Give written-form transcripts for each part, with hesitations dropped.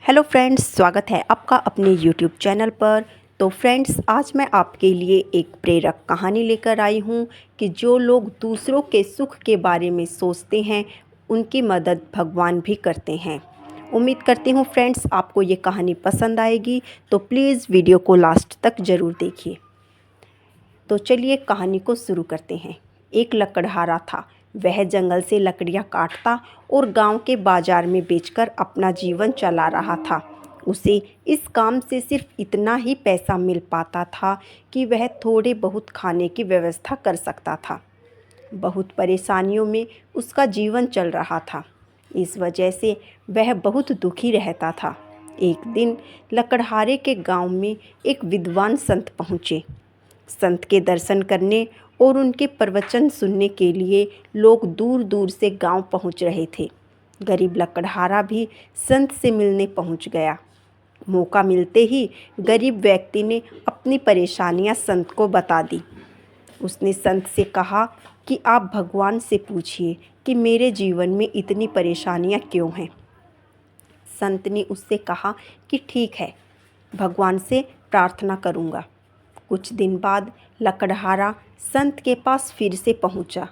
Hello friends, स्वागत है आपका अपने यूट्यूब चैनल पर। तो फ्रेंड्स, आज मैं आपके लिए एक प्रेरक कहानी लेकर आई हूँ कि जो लोग दूसरों के सुख के बारे में सोचते हैं उनकी मदद भगवान भी करते हैं। उम्मीद करती हूँ फ्रेंड्स आपको ये कहानी पसंद आएगी, तो प्लीज़ वीडियो को लास्ट तक ज़रूर देखिए। तो चलिए कहानी को शुरू करते हैं। एक लकड़हारा था। वह जंगल से लकड़ियाँ काटता और गांव के बाजार में बेचकर अपना जीवन चला रहा था। उसे इस काम से सिर्फ इतना ही पैसा मिल पाता था कि वह थोड़े बहुत खाने की व्यवस्था कर सकता था। बहुत परेशानियों में उसका जीवन चल रहा था। इस वजह से वह बहुत दुखी रहता था। एक दिन लकड़हारे के गांव में एक विद्वान संत पहुँचे। संत के दर्शन करने और उनके प्रवचन सुनने के लिए लोग दूर दूर से गांव पहुंच रहे थे। गरीब लकड़हारा भी संत से मिलने पहुंच गया। मौका मिलते ही गरीब व्यक्ति ने अपनी परेशानियां संत को बता दी। उसने संत से कहा कि आप भगवान से पूछिए कि मेरे जीवन में इतनी परेशानियां क्यों हैं। संत ने उससे कहा कि ठीक है, भगवान से प्रार्थना करूँगा। कुछ दिन बाद लकड़हारा संत के पास फिर से पहुंचा।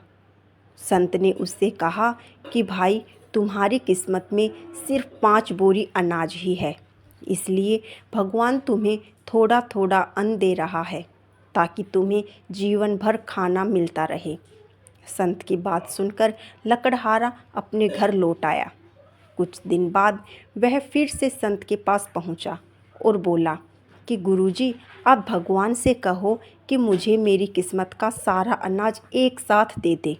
संत ने उससे कहा कि भाई, तुम्हारी किस्मत में सिर्फ 5 बोरी अनाज ही है, इसलिए भगवान तुम्हें थोड़ा थोड़ा अन्न दे रहा है ताकि तुम्हें जीवन भर खाना मिलता रहे। संत की बात सुनकर लकड़हारा अपने घर लौट आया। कुछ दिन बाद वह फिर से संत के पास पहुंचा और बोला कि गुरुजी, आप भगवान से कहो कि मुझे मेरी किस्मत का सारा अनाज एक साथ दे दे।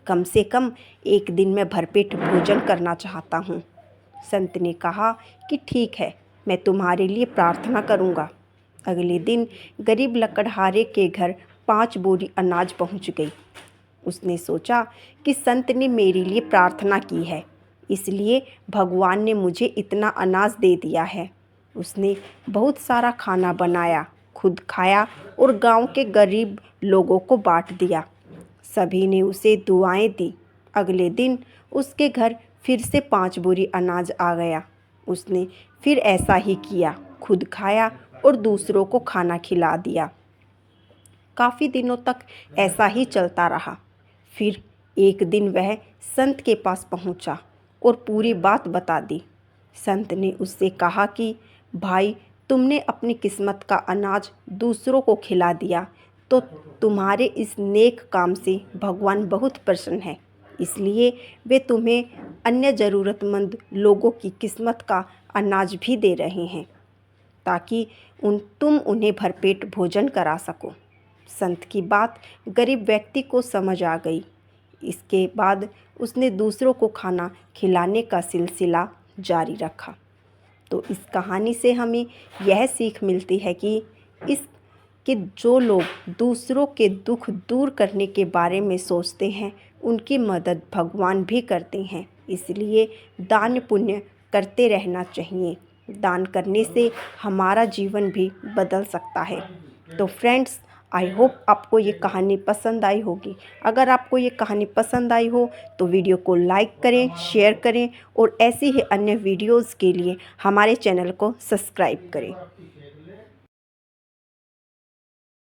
कम से कम एक दिन मैं भरपेट भोजन करना चाहता हूँ। संत ने कहा कि ठीक है, मैं तुम्हारे लिए प्रार्थना करूँगा। अगले दिन गरीब लकड़हारे के घर 5 बोरी अनाज पहुँच गई। उसने सोचा कि संत ने मेरे लिए प्रार्थना की है, इसलिए भगवान ने मुझे इतना अनाज दे दिया है। उसने बहुत सारा खाना बनाया, खुद खाया और गांव के गरीब लोगों को बांट दिया। सभी ने उसे दुआएं दी। अगले दिन उसके घर फिर से 5 बोरी अनाज आ गया। उसने फिर ऐसा ही किया, खुद खाया और दूसरों को खाना खिला दिया। काफ़ी दिनों तक ऐसा ही चलता रहा। फिर एक दिन वह संत के पास पहुंचा और पूरी बात बता दी। संत ने उससे कहा कि भाई, तुमने अपनी किस्मत का अनाज दूसरों को खिला दिया, तो तुम्हारे इस नेक काम से भगवान बहुत प्रसन्न है। इसलिए वे तुम्हें अन्य ज़रूरतमंद लोगों की किस्मत का अनाज भी दे रहे हैं ताकि तुम उन्हें भरपेट भोजन करा सको। संत की बात गरीब व्यक्ति को समझ आ गई। इसके बाद उसने दूसरों को खाना खिलाने का सिलसिला जारी रखा। तो इस कहानी से हमें यह सीख मिलती है कि जो लोग दूसरों के दुख दूर करने के बारे में सोचते हैं उनकी मदद भगवान भी करते हैं। इसलिए दान पुण्य करते रहना चाहिए। दान करने से हमारा जीवन भी बदल सकता है। तो फ्रेंड्स, आई होप आपको ये कहानी पसंद आई होगी। अगर आपको ये कहानी पसंद आई हो तो वीडियो को लाइक करें, शेयर करें और ऐसी ही अन्य वीडियोज़ के लिए हमारे चैनल को सब्सक्राइब करें।